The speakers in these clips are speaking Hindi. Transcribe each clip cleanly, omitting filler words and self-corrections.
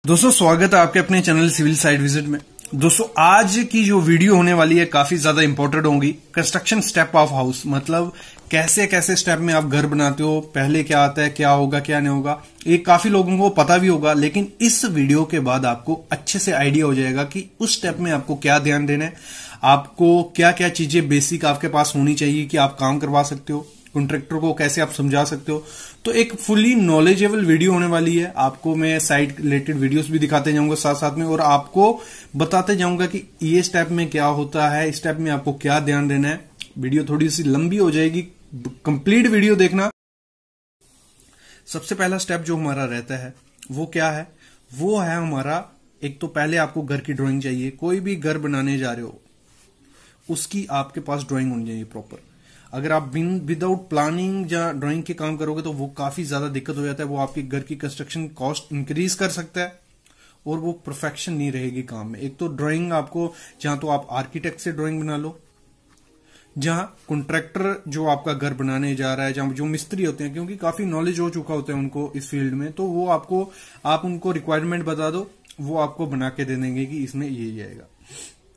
दोस्तों स्वागत है आपके अपने चैनल सिविल साइट विजिट में। दोस्तों आज की जो वीडियो होने वाली है काफी ज्यादा इंपॉर्टेंट होगी। कंस्ट्रक्शन स्टेप ऑफ हाउस, मतलब कैसे कैसे स्टेप में आप घर बनाते हो, पहले क्या आता है, क्या होगा क्या नहीं होगा, ये काफी लोगों को पता भी होगा, लेकिन इस वीडियो के बाद आपको अच्छे से आइडिया हो जाएगा कि उस स्टेप में आपको क्या ध्यान देना है, आपको क्या क्या चीजें बेसिक आपके पास होनी चाहिए कि आप काम करवा सकते हो, कॉन्ट्रैक्टर को कैसे आप समझा सकते हो। तो एक फुली नॉलेजेबल वीडियो होने वाली है। आपको मैं साइट रिलेटेड वीडियोस भी दिखाते जाऊंगा साथ साथ में, और आपको बताते जाऊंगा कि ये स्टेप में क्या होता है, इस स्टेप में आपको क्या ध्यान देना है। वीडियो थोड़ी सी लंबी हो जाएगी, कंप्लीट वीडियो देखना। सबसे पहला स्टेप जो हमारा रहता है वो क्या है, वो है हमारा, एक तो पहले आपको घर की ड्राइंग चाहिए। कोई भी घर बनाने जा रहे हो उसकी आपके पास ड्राइंग होनी चाहिए प्रॉपर। अगर आप विदाउट प्लानिंग या ड्राइंग के काम करोगे तो वो काफी ज्यादा दिक्कत हो जाता है। वो आपके घर की कंस्ट्रक्शन कॉस्ट इंक्रीज कर सकता है और वो परफेक्शन नहीं रहेगी काम में। एक तो ड्राइंग आपको, जहां तो आप आर्किटेक्ट से ड्राइंग बना लो, जहां कॉन्ट्रैक्टर जो आपका घर बनाने जा रहा है, जहां जो मिस्त्री होते हैं, क्योंकि काफी नॉलेज हो चुका होता है उनको इस फील्ड में, तो वो आपको, आप उनको रिक्वायरमेंट बता दो, वो आपको बना के दे देंगे कि इसमें ये जाएगा।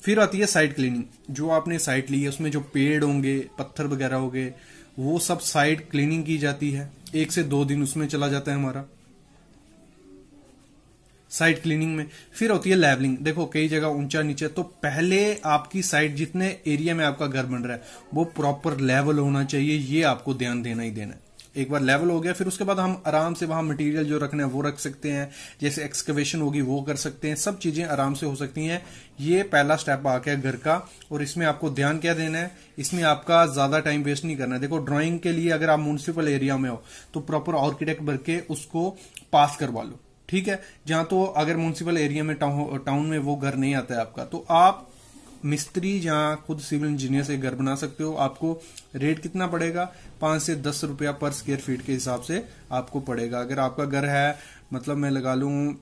फिर आती है साइट क्लीनिंग। जो आपने साइट ली है उसमें जो पेड़ होंगे, पत्थर वगैरह होंगे, वो सब साइट क्लीनिंग की जाती है। 1 से 2 दिन उसमें चला जाता है हमारा साइट क्लीनिंग में। फिर होती है लेवलिंग। देखो कई जगह ऊंचा नीचे, तो पहले आपकी साइट जितने एरिया में आपका घर बन रहा है वो प्रॉपर लेवल होना चाहिए, ये आपको ध्यान देना ही देना है। एक बार लेवल हो गया फिर उसके बाद हम आराम से वहां मटेरियल जो रखना है वो रख सकते हैं, जैसे एक्सकवेशन होगी वो कर सकते हैं, सब चीजें आराम से हो सकती हैं। ये पहला स्टेप आ गया घर का, और इसमें आपको ध्यान क्या देना है, इसमें आपका ज्यादा टाइम वेस्ट नहीं करना है। देखो ड्राइंग के लिए अगर आप म्युनिसिपल एरिया में हो तो प्रॉपर आर्किटेक्ट भर के उसको पास करवा लो, ठीक है। जहां तो अगर म्युनिसिपल एरिया में टाउन में वो घर नहीं आता है आपका, तो आप मिस्त्री जहां खुद सिविल इंजीनियर से घर बना सकते हो। आपको रेट कितना पड़ेगा, 5 से 10 रुपया पर स्क्वायर फीट के हिसाब से आपको पड़ेगा। अगर आपका घर है, मतलब मैं लगा लूं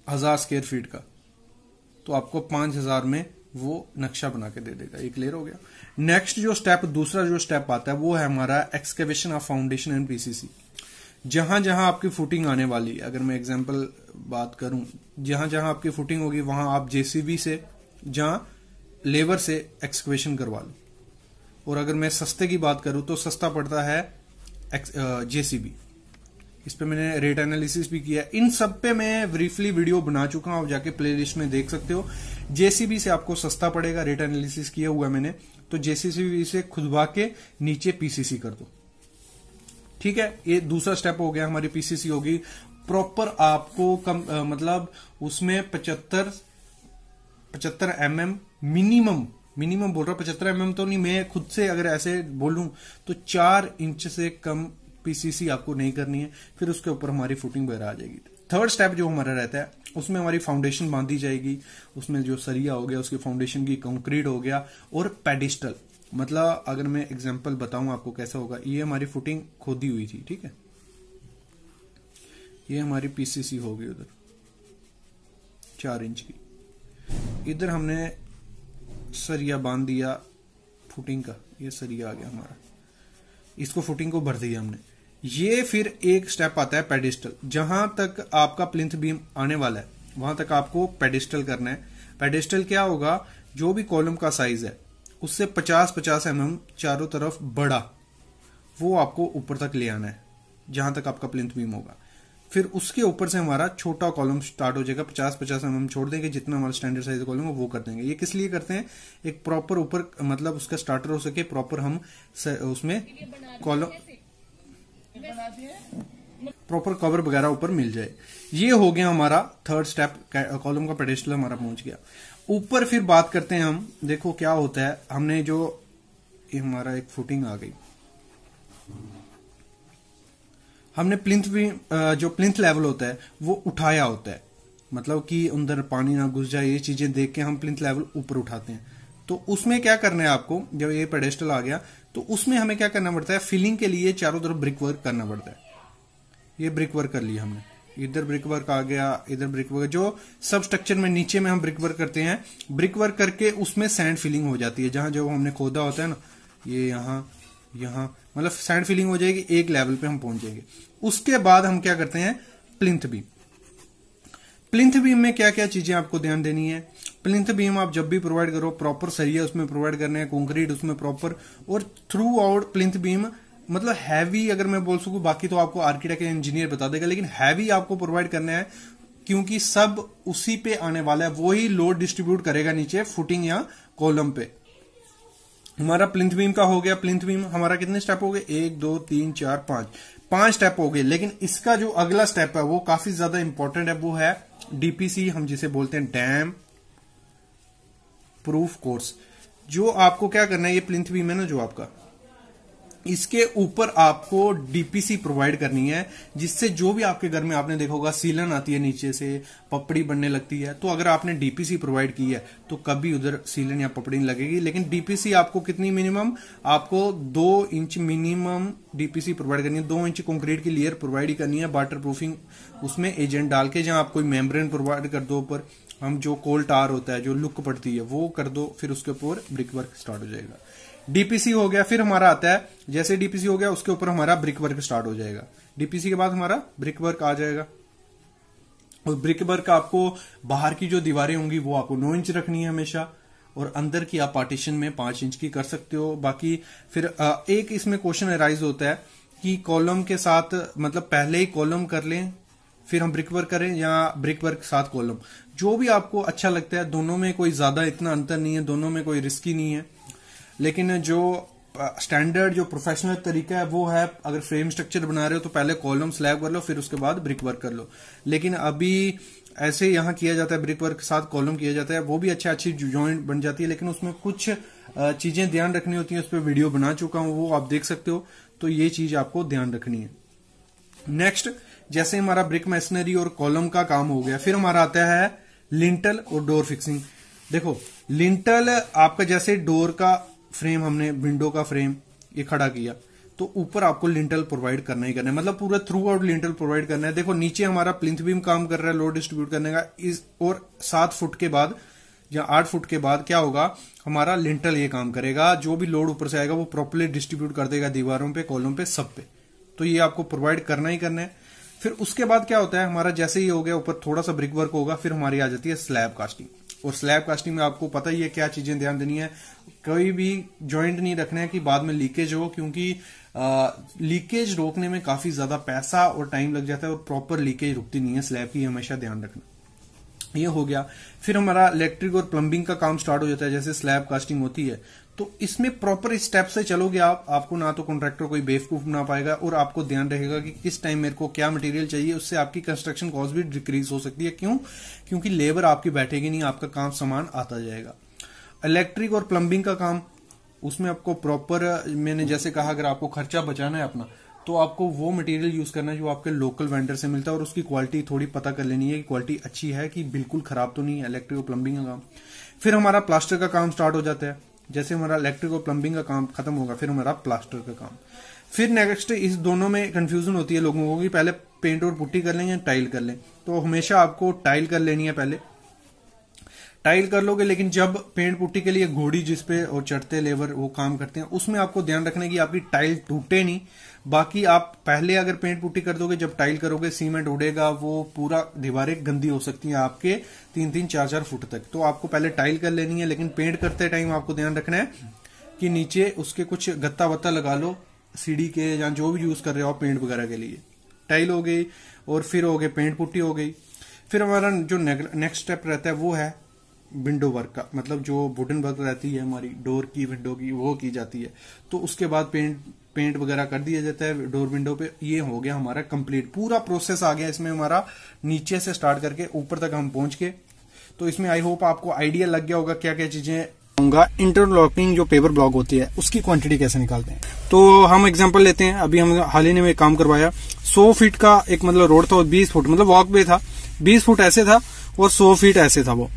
1000 स्क्वायर फीट का, तो आपको 5000 में वो नक्शा बना के दे देगा। ये क्लियर हो गया। नेक्स्ट जो स्टेप, दूसरा जो स्टेप आता है वो है हमारा excavation of foundation and PCC. जहां जहां आपकी फुटिंग आने वाली है, अगर मैं एग्जांपल बात करूं, जहां जहां आपकी फुटिंग होगी वहां आप जेसीबी से, जहां लेबर से एक्सकवेशन करवा लो। और अगर मैं सस्ते की बात करूं तो सस्ता पड़ता है जेसीबी। इस पे मैंने रेट एनालिसिस भी किया है। इन सब पे मैं ब्रीफली वीडियो बना चुका हूं, आप जाके प्लेलिस्ट में देख सकते हो। जेसीबी से आपको सस्ता पड़ेगा, रेट एनालिसिस किया हुआ मैंने, तो जेसीबी से खुदवा के नीचे पीसीसी कर दो, ठीक है। ये दूसरा स्टेप हो गया, हमारी पीसीसी होगी प्रॉपर। आपको मतलब उसमें 75 mm मिनिमम बोल रहा हूं, 75 mm तो नहीं, मैं खुद से अगर ऐसे बोलूं तो 4 इंच से कम पीसीसी आपको नहीं करनी है। फिर उसके ऊपर हमारी फुटिंग वगैरह आ जाएगी। थर्ड स्टेप जो हमारा रहता है उसमें हमारी फाउंडेशन बांधी जाएगी। उसमें जो सरिया हो गया, उसकी फाउंडेशन की कंक्रीट हो गया, और पेडिस्टल, मतलब अगर मैं एग्जांपल बताऊं आपको कैसा होगा, ये हमारी फुटिंग खोदी हुई थी, ठीक है। ये हमारी पीसीसी होगी उधर 4 इंच की, इधर हमने सरिया बांध दिया फुटिंग का, ये सरिया आ गया हमारा, इसको फुटिंग को भर दिया हमने। ये फिर एक स्टेप आता है पेडिस्टल। जहां तक आपका प्लिंथ बीम आने वाला है वहां तक आपको पेडिस्टल करना है। पेडिस्टल क्या होगा, जो भी कॉलम का साइज है उससे 50-50 mm चारों तरफ बड़ा, वो आपको ऊपर तक ले आना है जहां तक आपका प्लिंथ बीम होगा। फिर उसके ऊपर से हमारा छोटा कॉलम स्टार्ट हो जाएगा, 50-50 mm छोड़ देंगे, जितना हमारा स्टैंडर्ड साइज कॉलम है वो कर देंगे। ये किस लिए करते हैं, एक प्रॉपर ऊपर, मतलब उसका स्टार्टर हो सके, प्रॉपर हम उसमें कॉलम प्रॉपर कवर वगैरह ऊपर मिल जाए। ये हो गया हमारा थर्ड स्टेप, कॉलम का पेडेस्टल हमारा पहुंच गया ऊपर। फिर बात करते हैं हम, देखो क्या होता है, हमने जो हमारा एक फुटिंग आ गई, हमने प्लिंथ भी, जो प्लिंथ लेवल होता है वो उठाया होता है, मतलब कि अंदर पानी ना घुस जाए, ये चीजें देख के हम प्लिंथ लेवल ऊपर उठाते हैं। तो उसमें क्या करना है आपको, जब ये पेडेस्टल आ गया तो उसमें हमें क्या करना पड़ता है, फिलिंग के लिए चारों तरफ ब्रिक वर्क करना पड़ता है। ये ब्रिक वर्क कर लिया हमने, इधर ब्रिक वर्क आ गया, इधर ब्रिक वर्क, जो सब स्ट्रक्चर में नीचे में हम ब्रिक वर्क करते हैं, ब्रिक वर्क करके उसमें सैंड फिलिंग हो जाती है। जहां जो हमने खोदा होता है ना, ये यहाँ मतलब सैंड फिलिंग हो जाएगी, एक लेवल पे हम पहुंच जाएंगे। उसके बाद हम क्या करते हैं, प्लिंथ बीम। प्लिंथ बीम में क्या क्या चीजें आपको ध्यान देनी है। प्लिंथ बीम आप जब भी प्रोवाइड करो, प्रॉपर सरिया उसमें प्रोवाइड करने हैं, कंक्रीट उसमें प्रॉपर, और थ्रू आउट प्लिंथ बीम मतलब हैवी, अगर मैं बोल सकूं, बाकी तो आपको आर्किटेक्ट इंजीनियर बता देगा, लेकिन हैवी आपको प्रोवाइड करना है, क्योंकि सब उसी पे आने वाला है, वो ही लोड डिस्ट्रीब्यूट करेगा नीचे फुटिंग या कॉलम पे। हमारा प्लिंथ बीम का हो गया। प्लिंथ बीम हमारा कितने स्टेप हो गए, 1 2 3 4 5 स्टेप हो गए। लेकिन इसका जो अगला स्टेप है वो काफी ज्यादा इंपॉर्टेंट है, वो है डीपीसी, हम जिसे बोलते हैं डैम प्रूफ कोर्स। जो आपको क्या करना है, ये प्लिंथ बीम है ना जो आपका, इसके ऊपर आपको डीपीसी प्रोवाइड करनी है, जिससे जो भी आपके घर में आपने देखा होगा सीलन आती है नीचे से, पपड़ी बनने लगती है, तो अगर आपने डीपीसी प्रोवाइड की है तो कभी उधर सीलन या पपड़ी नहीं लगेगी। लेकिन डीपीसी आपको कितनी मिनिमम, आपको 2 इंच मिनिमम डीपीसी प्रोवाइड करनी है। 2 इंच कंक्रीट की लेयर प्रोवाइड ही करनी है, वाटर प्रूफिंग उसमें एजेंट डाल के, जहां आप कोई मेम्ब्रेन प्रोवाइड कर दो ऊपर, हम जो कोल टार होता है जो लुक पड़ती है वो कर दो, फिर उसके ऊपर ब्रिक वर्क स्टार्ट हो जाएगा। डीपीसी हो गया, फिर हमारा आता है, जैसे डीपीसी हो गया उसके ऊपर हमारा ब्रिक वर्क स्टार्ट हो जाएगा। डीपीसी के बाद हमारा ब्रिक वर्क आ जाएगा, और ब्रिक वर्क आपको बाहर की जो दीवारें होंगी वो आपको 9 इंच रखनी है हमेशा, और अंदर की आप पार्टीशन में 5 इंच की कर सकते हो। बाकी फिर एक इसमें क्वेश्चन अराइज होता है कि कॉलम के साथ, मतलब पहले ही कॉलम कर लें फिर हम ब्रिक वर्क करें, या ब्रिक वर्क के साथ कॉलम, जो भी आपको अच्छा लगता है। दोनों में कोई ज्यादा इतना अंतर नहीं है, दोनों में कोई रिस्की नहीं है। लेकिन जो स्टैंडर्ड जो प्रोफेशनल तरीका है वो है, अगर फ्रेम स्ट्रक्चर बना रहे हो तो पहले कॉलम स्लैब कर लो, फिर उसके बाद ब्रिक वर्क कर लो। लेकिन अभी ऐसे यहां किया जाता है, ब्रिक वर्क के साथ कॉलम किया जाता है, वो भी अच्छी जॉइंट बन जाती है, लेकिन उसमें कुछ चीजें ध्यान रखनी होती है। उस पर वीडियो बना चुका हूं, वो आप देख सकते हो, तो ये चीज आपको ध्यान रखनी है। नेक्स्ट, जैसे हमारा ब्रिक मैसनरी और कॉलम का काम हो गया, फिर हमारा आता है लिंटल और डोर फिक्सिंग। देखो लिंटल आपका, जैसे डोर का फ्रेम, हमने विंडो का फ्रेम ये खड़ा किया, तो ऊपर आपको लिंटल प्रोवाइड करना ही करना है, मतलब पूरा थ्रू आउट लिंटल प्रोवाइड करना है। देखो नीचे हमारा प्लिंथ बीम काम कर रहा है लोड डिस्ट्रीब्यूट करने का, और 7 फुट के बाद या 8 फुट के बाद क्या होगा, हमारा लिंटल ये काम करेगा। जो भी लोड ऊपर से आएगा वो प्रॉपर्ली डिस्ट्रीब्यूट कर देगा दीवारों पे, कॉलम पे, सब पे। तो ये आपको प्रोवाइड करना ही करना है। फिर उसके बाद क्या होता है, हमारा जैसे ही हो गया ऊपर थोड़ा सा ब्रिक वर्क होगा, फिर हमारी आ जाती है स्लैब कास्टिंग। और स्लैब कास्टिंग में आपको पता ही है क्या चीजें ध्यान देनी है। कोई भी जॉइंट नहीं रखना है कि बाद में लीकेज हो, क्योंकि लीकेज रोकने में काफी ज्यादा पैसा और टाइम लग जाता है, और प्रॉपर लीकेज रुकती नहीं है स्लैब की, हमेशा ध्यान रखना। ये हो गया। फिर हमारा इलेक्ट्रिक और प्लम्बिंग का काम स्टार्ट हो जाता है, जैसे स्लैब कास्टिंग होती है। तो इसमें प्रॉपर स्टेप से चलोगे आपको ना तो कॉन्ट्रैक्टर कोई बेवकूफ बना पाएगा, और आपको ध्यान रहेगा कि किस टाइम मेरे को क्या मटेरियल चाहिए। उससे आपकी कंस्ट्रक्शन कॉस्ट भी डिक्रीज हो सकती है। क्यों? क्योंकि लेबर आपकी बैठेगी नहीं, आपका काम सामान आता जाएगा। इलेक्ट्रिक और प्लम्बिंग का काम, उसमें आपको प्रॉपर, मैंने जैसे कहा, अगर आपको खर्चा बचाना है अपना, तो आपको वो मटेरियल यूज करना है जो आपके लोकल वेंडर से मिलता है, और उसकी क्वालिटी थोड़ी पता कर लेनी है कि क्वालिटी अच्छी है कि बिल्कुल खराब तो नहीं है। इलेक्ट्रिक और प्लम्बिंग का काम। फिर हमारा प्लास्टर का काम स्टार्ट हो जाता है। जैसे हमारा इलेक्ट्रिक और प्लम्बिंग का काम खत्म होगा, फिर हमारा प्लास्टर का काम। फिर नेक्स्ट, इस दोनों में कंफ्यूजन होती है लोगों को कि पहले पेंट और पुट्टी कर लें या टाइल कर लें। तो हमेशा आपको टाइल कर लेनी है, पहले टाइल कर लोगे। लेकिन जब पेंट पुट्टी के लिए घोड़ी जिसपे और चढ़ते लेबर वो काम करते हैं, उसमें आपको ध्यान रखना है कि आपकी टाइल टूटे नहीं। बाकी आप पहले अगर पेंट पुट्टी कर दोगे, जब टाइल करोगे सीमेंट उड़ेगा, वो पूरा दीवारें गंदी हो सकती हैं आपके 3-3, 4-4 फुट तक। तो आपको पहले टाइल कर लेनी है। लेकिन पेंट करते टाइम आपको ध्यान रखना है कि नीचे उसके कुछ गत्ता वत्ता लगा लो, सीढ़ी के या जो भी यूज कर रहे हो आप पेंट वगैरह के लिए। टाइल हो गई, और फिर हो गए पेंट पुट्टी हो गई। फिर हमारा जो नेक्स्ट स्टेप रहता है वो है विंडो वर्क का, मतलब जो वुडन वर्क रहती है हमारी डोर की, विंडो की, वो की जाती है। तो उसके बाद पेंट वगैरह कर दिया जाता है डोर विंडो पे। ये हो गया हमारा कंप्लीट, पूरा प्रोसेस आ गया इसमें हमारा, नीचे से स्टार्ट करके ऊपर तक हम पहुंच के। तो इसमें आई होप आपको आइडिया लग गया होगा क्या क्या चीजें। इंटरलॉकिंग जो पेपर ब्लॉक होती है उसकी क्वांटिटी कैसे निकालते हैं। तो हम एग्जांपल लेते हैं, अभी हम हाल ही में काम करवाया। 100 फीट का एक मतलब रोड था, और 20 फुट मतलब वॉक वे था, 20 फुट ऐसे था और 100 फीट ऐसे था। वो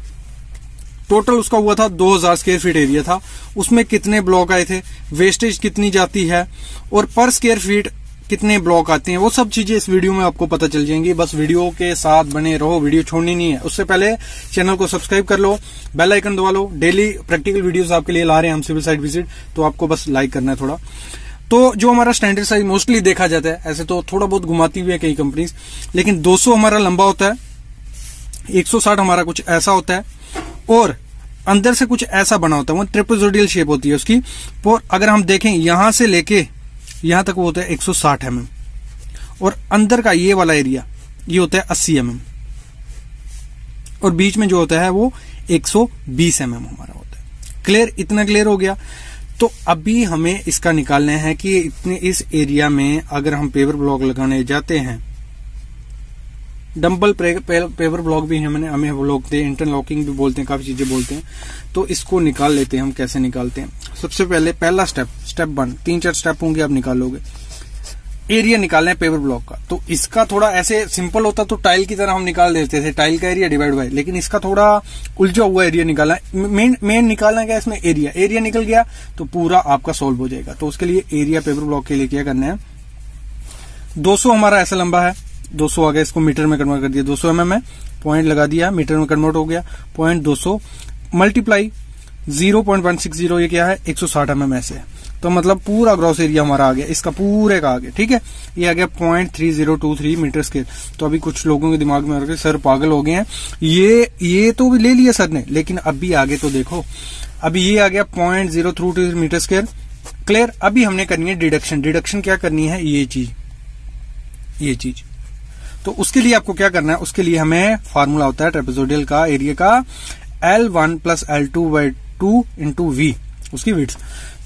टोटल उसका हुआ था 2000 स्क्वायर फीट एरिया था। उसमें कितने ब्लॉक आए थे, वेस्टेज कितनी जाती है, और पर स्क्वायर फीट कितने ब्लॉक आते हैं, वो सब चीजें इस वीडियो में आपको पता चल जाएंगी। बस वीडियो के साथ बने रहो, वीडियो छोड़नी नहीं है। उससे पहले चैनल को सब्सक्राइब कर लो, बेल आइकन दबा लो। डेली प्रैक्टिकल वीडियोस आपके लिए ला रहे हैं हम सिविल साइट विजिट, तो आपको बस लाइक करना है थोड़ा। तो जो हमारा स्टैंडर्ड साइज मोस्टली देखा जाता है, ऐसे तो थोड़ा बहुत घुमाती हुई है कई कंपनीज, लेकिन 200 हमारा लंबा होता है, 160 हमारा कुछ ऐसा होता है, और अंदर से कुछ ऐसा बना होता है, वो ट्रेपेजोइडल शेप होती है उसकी। और अगर हम देखें यहां से लेके यहां तक वो होता है 160 mm, और अंदर का ये वाला एरिया ये होता है 80 mm, और बीच में जो होता है वो 120 mm हमारा होता है। क्लियर? इतना क्लियर हो गया। तो अभी हमें इसका निकालना है कि इतने इस एरिया में अगर हम पेवर ब्लॉक लगाने जाते हैं, डंबल पेवर ब्लॉक भी हमें बोलते हैं, इंटरलॉकिंग भी बोलते हैं, काफी चीजें बोलते हैं। तो इसको निकाल लेते हैं हम। कैसे निकालते हैं? सबसे पहले पहला स्टेप 1, 3-4 स्टेप होंगे, आप निकालोगे। एरिया निकालना है पेवर ब्लॉक का। तो इसका थोड़ा ऐसे सिंपल होता तो टाइल की तरह हम निकाल देते थे, टाइल का एरिया डिवाइड बाय, लेकिन इसका थोड़ा उलझा हुआ एरिया निकालना है। मेन निकालना क्या है इसमें? एरिया निकल गया तो पूरा आपका सोल्व हो जाएगा। तो उसके लिए एरिया पेवर ब्लॉक के लिए क्या करना है, 200 हमारा ऐसा लंबा है, 200 आ गया, इसको मीटर में कन्वर्ट कर दिया, 200 mm है, पॉइंट लगा दिया, मीटर में कन्वर्ट हो गया, पॉइंट 200 मल्टीप्लाई 0.160, ये क्या है 160 mm ऐसे है। तो मतलब पूरा ग्रॉस एरिया हमारा आ गया, इसका पूरे का आ गया। ठीक है, ये आ गया 0.3023 मीटर स्क्वायर। तो अभी कुछ लोगों के दिमाग में आ रहा है सर पागल हो गए हैं, ये तो ले लिया सर ने, लेकिन अभी आगे तो देखो, अभी ये आ गया 0.032 मीटर स्क्वायर। क्लियर? अभी हमने करनी है डिडक्शन। डिडक्शन क्या करनी है? ये चीज। तो उसके लिए आपको क्या करना है? उसके लिए हमें फार्मूला होता है ट्रेपेजोइडल का एरिया का, L1 + L2/2 × V, उसकी विड्थ।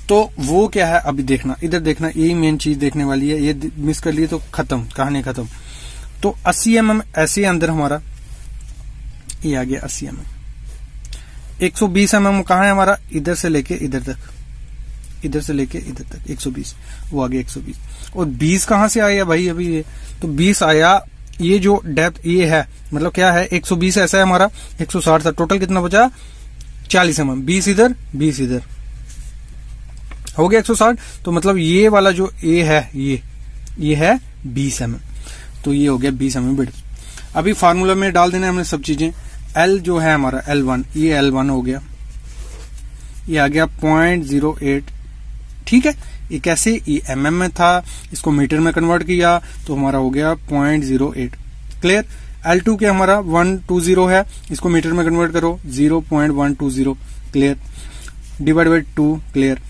तो वो क्या है अभी देखना, इधर देखना, यही मेन चीज देखने वाली है। ये मिस कर लिए तो खत्म, कहानी खत्म। तो 80 mm ऐसे अंदर हमारा ये आ गया 80 mm। 120 mm कहाँ है हमारा? इधर से लेके इधर तक, इधर से लेके इधर तक 120, वो आ गया 120। और 20 कहां से आया भाई? अभी ये तो 20 आया, ये जो डेप्थ ये है, मतलब क्या है 120 ऐसा है हमारा, 160 था, टोटल कितना बचा? 40 mm। 20 इधर 20 इधर, हो गया 160। तो मतलब ये वाला जो ए है ये है 20 mm। तो ये हो गया 20 mm विड्थ। अभी फार्मूला में डाल देना है हमने सब चीजें। L जो है हमारा L1, ये L1 हो गया, ये आ गया 0.08। ठीक है, ये कैसे? ये mm में था, इसको मीटर में कन्वर्ट किया तो हमारा हो गया 0.08। क्लियर? L2 के हमारा 120 है, इसको मीटर में कन्वर्ट करो 0.120। क्लियर? Divide by 2। क्लियर?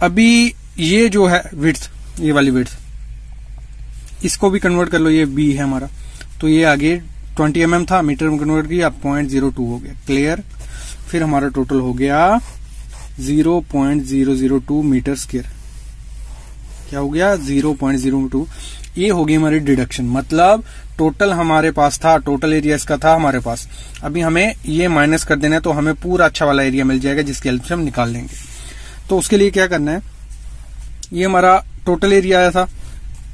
अभी ये जो है विड्थ, ये वाली विड्थ, इसको भी कन्वर्ट कर लो, ये B है हमारा, तो ये आगे 20 mm था, मीटर में कन्वर्ट किया 0.02 हो गया। क्लियर? फिर हमारा टोटल हो गया 0.002 मीटर स्क्वायर। क्या हो गया? 0.02। ये होगी हमारी डिडक्शन, मतलब टोटल हमारे पास था, टोटल एरिया इसका था हमारे पास। अभी हमें ये माइनस कर देना है तो हमें पूरा अच्छा वाला एरिया मिल जाएगा, जिसकी हेल्प से हम निकाल लेंगे। तो उसके लिए क्या करना है, ये हमारा टोटल एरिया आया था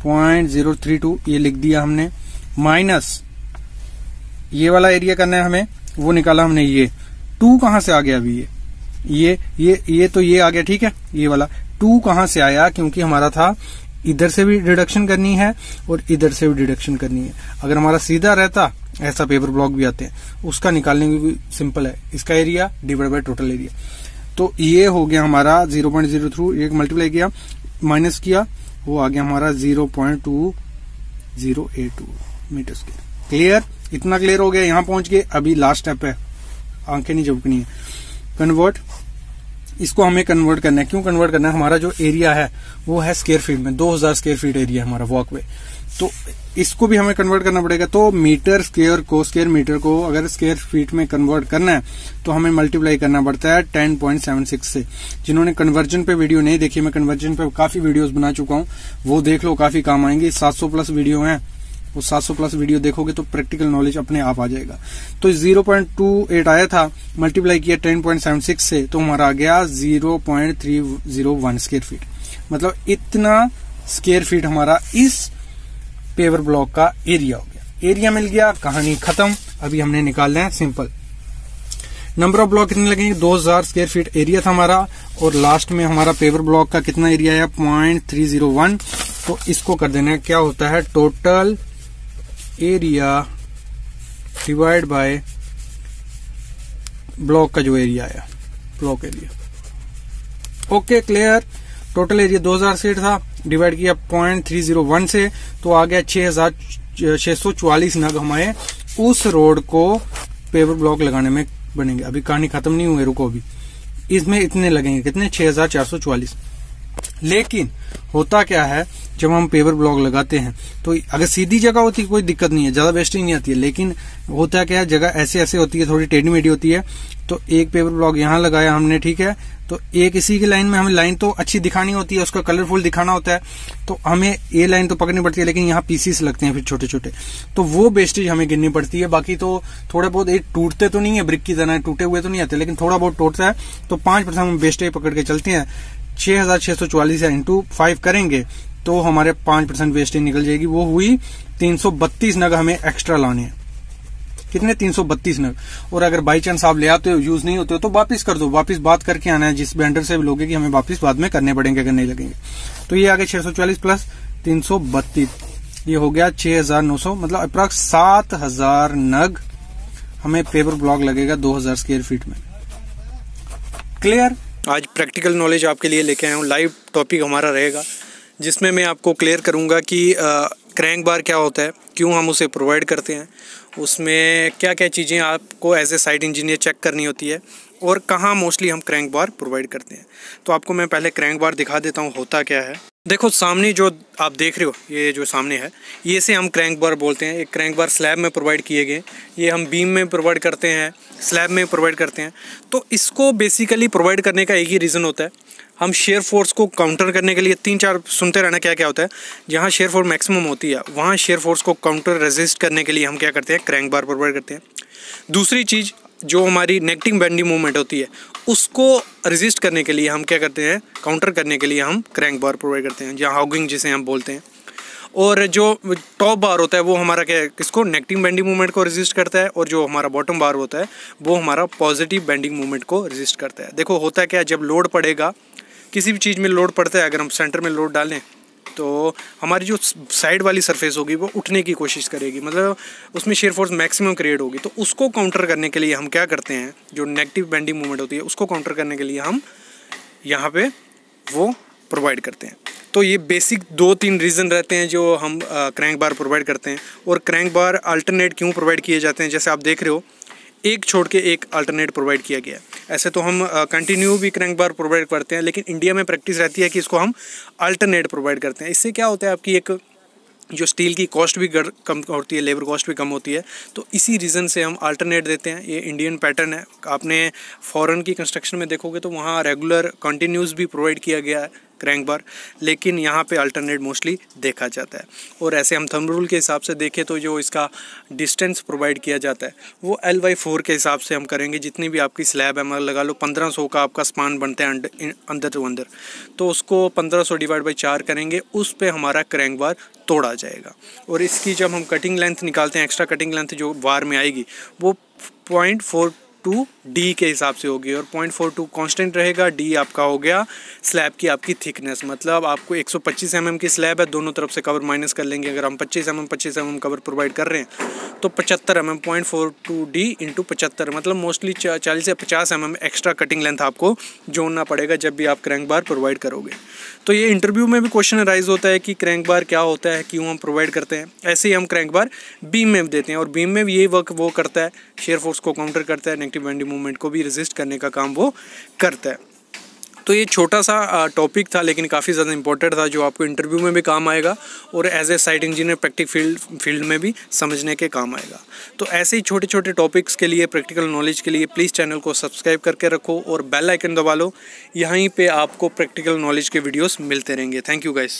0.032, ये लिख दिया हमने, माइनस ये वाला एरिया करना है हमें, वो निकाला हमने। ये 2 कहां से आ गया? अभी ये तो ये आ गया। ठीक है, ये वाला 2 कहां से आया? क्योंकि हमारा था इधर से भी डिडक्शन करनी है और इधर से भी डिडक्शन करनी है। अगर हमारा सीधा रहता, ऐसा पेपर ब्लॉक भी आते हैं, उसका निकालने की भी सिंपल है, इसका area divide by total area. तो ये हो गया हमारा 0.03, एक मल्टीप्लाई किया, माइनस किया, वो आ गया हमारा 0.2082 मीटर स्क्वायर। क्लियर? इतना क्लियर हो गया, यहां पहुंच गए। अभी लास्ट स्टेप है, आंखें नहीं झपकनी है, कन्वर्ट। इसको हमें कन्वर्ट करना है। क्यों कन्वर्ट करना है? हमारा जो एरिया है वो है स्क्वायर फीट में, 2000 स्क्वायर फीट एरिया हमारा वॉकवे, तो इसको भी हमें कन्वर्ट करना पड़ेगा। तो मीटर स्क्वायर को, स्क्वायर मीटर को अगर स्क्वायर फीट में कन्वर्ट करना है तो हमें मल्टीप्लाई करना पड़ता है 10.76 से। जिन्होंने कन्वर्जन पे वीडियो नहीं देखी, मैं कन्वर्जन पे काफी वीडियोस बना चुका हूं, वो देख लो, काफी काम आएंगे। 700+ वीडियो हैं, वो 700+ वीडियो देखोगे तो प्रैक्टिकल नॉलेज अपने आप आ जाएगा। तो 0.28 आया था, मल्टीप्लाई किया 10.76 से, तो हमारा आ गया 0.301 स्क्वायर फीट। मतलब इतना स्क्वायर फीट हमारा इस पेवर ब्लॉक का एरिया हो गया। एरिया मिल गया, कहानी खत्म। अभी हमने निकालना है सिंपल नंबर ऑफ ब्लॉक कितने लगेंगे? 2000 स्क्वायर फीट एरिया था हमारा, और लास्ट में हमारा पेवर ब्लॉक का कितना एरिया है? 0.301। तो इसको कर देना है, क्या होता है? Total area divide by block का जो एरिया आया, block area. Okay, clear? Total area 2000 square था, डिवाइड किया 0.301 से, तो आ गया 6,644 नग हमारे उस रोड को पेवर ब्लॉक लगाने में बनेंगे। अभी कहानी खत्म नहीं हुई, रुको, अभी इसमें इतने लगेंगे, कितने, 6,444। लेकिन होता क्या है, जब हम पेवर ब्लॉक लगाते हैं तो अगर सीधी जगह होती है कोई दिक्कत नहीं है, ज्यादा वेस्टिंग नहीं आती है। लेकिन होता क्या है, जगह ऐसे ऐसे होती है, थोड़ी टेढ़ी मेढ़ी होती है। तो एक पेवर ब्लॉक यहाँ लगाया हमने, ठीक है, तो एक इसी की लाइन में हमें लाइन तो अच्छी दिखानी होती है, उसका कलरफुल दिखाना होता है, तो हमें ये लाइन तो पकड़नी पड़ती है। लेकिन यहाँ पीसीस लगते हैं फिर छोटे छोटे, तो वो वेस्टेज हमें गिननी पड़ती है। बाकी तो थोड़ा बहुत एक टूटते तो नहीं है, ब्रिक की तरह टूटे हुए तो नहीं आते, लेकिन थोड़ा बहुत टूटता है। तो 5% हम वेस्टेज पकड़ के चलते हैं। 6,644 इंटू 5 करेंगे तो हमारे 5% वेस्टेज निकल जाएगी। वो हुई 332 नग हमें एक्स्ट्रा लाने हैं। कितने, 332 नग। और अगर बाई चांस आप ले आते हो, यूज नहीं होते हो, तो वापिस कर दो, वापिस बात करके आना है जिस वेंडर से भी लोगे कि हमें वापिस बाद में करने पड़ेंगे अगर नहीं लगेंगे। तो ये आ गया 640 प्लस 332, ये हो गया 6,900, मतलब अप्रॉक्स 7,000 नग हमें पेपर ब्लॉक लगेगा 2,000 स्क्वायर फीट में। क्लियर। आज प्रैक्टिकल नॉलेज आपके लिए लेके आया हूँ। लाइव टॉपिक हमारा रहेगा जिसमें मैं आपको क्लियर करूँगा कि क्रैंक बार क्या होता है, क्यों हम उसे प्रोवाइड करते हैं, उसमें क्या क्या चीज़ें आपको as a site engineer check करनी होती है, और कहाँ मोस्टली हम क्रैंक बार प्रोवाइड करते हैं। तो आपको मैं पहले क्रैंक बार दिखा देता हूँ होता क्या है। देखो सामने जो आप देख रहे हो, ये जो सामने है, ये से हम क्रैंक बार बोलते हैं। एक क्रैंक बार स्लैब में प्रोवाइड किए गए, ये हम बीम में प्रोवाइड करते हैं, स्लैब में प्रोवाइड करते हैं। तो इसको बेसिकली प्रोवाइड करने का एक ही रीज़न होता है, हम शेयर फोर्स को काउंटर करने के लिए 3-4 सुनते रहना क्या क्या होता है। जहाँ शेयर फोर्स मैक्सिमम होती है वहाँ शेयर फोर्स को काउंटर रेजिस्ट करने के लिए हम क्या करते हैं, क्रैंक बार प्रोवाइड करते हैं। दूसरी चीज़ जो हमारी नेगेटिव बेंडिंग मूवमेंट होती है उसको रेजिस्ट करने के लिए हम क्या करते हैं, काउंटर करने के लिए हम क्रैंक बार प्रोवाइड करते हैं, जहाँ हॉगिंग जिसे हम बोलते हैं। और जो टॉप बार होता है वो हमारा क्या, किसको, नेगेटिव बेंडिंग मूवमेंट को रेजिस्ट करता है। और जो हमारा बॉटम बार होता है वो हमारा पॉजिटिव बेंडिंग मूवमेंट को रेजिस्ट करता है। देखो होता क्या है, जब लोड पड़ेगा, किसी भी चीज़ में लोड पड़ता है, अगर हम सेंटर में लोड डालें तो हमारी जो साइड वाली सरफेस होगी वो उठने की कोशिश करेगी, मतलब उसमें शेयर फोर्स मैक्सिमम क्रिएट होगी। तो उसको काउंटर करने के लिए हम क्या करते हैं, जो नेगेटिव बेंडिंग मूवमेंट होती है उसको काउंटर करने के लिए हम यहाँ पे वो प्रोवाइड करते हैं। तो ये बेसिक 2-3 रीज़न रहते हैं जो हम क्रैंक बार प्रोवाइड करते हैं। और क्रैंक बार अल्टरनेट क्यों प्रोवाइड किए जाते हैं, जैसे आप देख रहे हो एक छोड़ के एक अल्टरनेट प्रोवाइड किया गया है। ऐसे तो हम कंटिन्यू भी क्रैंक बार प्रोवाइड करते हैं, लेकिन इंडिया में प्रैक्टिस रहती है कि इसको हम अल्टरनेट प्रोवाइड करते हैं। इससे क्या होता है, आपकी एक जो स्टील की कॉस्ट भी कम होती है, लेबर कॉस्ट भी कम होती है। तो इसी रीज़न से हम अल्टरनेट देते हैं। ये इंडियन पैटर्न है। आपने फॉरेन की कंस्ट्रक्शन में देखोगे तो वहाँ रेगुलर कंटिन्यूस भी प्रोवाइड किया गया है क्रैंक बार, लेकिन यहाँ पे अल्टरनेट मोस्टली देखा जाता है। और ऐसे हम थंब रूल के हिसाब से देखें तो जो इसका डिस्टेंस प्रोवाइड किया जाता है वो L/4 के हिसाब से हम करेंगे। जितनी भी आपकी स्लैब है, मतलब लगा लो 1500 का आपका स्पान बनता है अंदर टू अंदर, तो उसको 1500 डिवाइड बाई 4 करेंगे, उस पर हमारा क्रैंक बार तोड़ा जाएगा। और इसकी जब हम कटिंग लेंथ निकालते हैं, एक्स्ट्रा कटिंग लेंथ जो बार में आएगी वो 0.42D के हिसाब से होगी। और 0.42 कांस्टेंट रहेगा। D आपका हो गया स्लैब की आपकी थिकनेस, मतलब आपको 125 mm की स्लैब है, दोनों तरफ से कवर माइनस कर लेंगे। अगर हम 25 mm कवर प्रोवाइड कर रहे हैं तो 75 mm 0.42D इंटू 75, मतलब मोस्टली 40 से 50 mm एक्स्ट्रा कटिंग लेंथ आपको जोड़ना पड़ेगा जब भी आप क्रैंक बार प्रोवाइड करोगे। तो ये इंटरव्यू में भी क्वेश्चन राइज होता है कि क्रैंक बार क्या होता है, क्यों हम प्रोवाइड करते हैं। ऐसे ही हम क्रैंक बार बीम में देते हैं, और बीम में भी यही वर्क वो करता है, शेयर फोर्स को काउंटर करता है, नेगेटिव बेंडिंग मूवमेंट को भी रेजिस्ट करने का काम वो करता है। तो ये छोटा सा टॉपिक था, लेकिन काफ़ी ज़्यादा इंपॉर्टेंट था, जो आपको इंटरव्यू में भी काम आएगा और as a site engineer practical field में भी समझने के काम आएगा। तो ऐसे ही छोटे छोटे टॉपिक्स के लिए, प्रैक्टिकल नॉलेज के लिए प्लीज़ चैनल को सब्सक्राइब करके रखो और बेल आइकन दबा लो। यहीं पे आपको प्रैक्टिकल नॉलेज के वीडियोस मिलते रहेंगे। Thank you guys.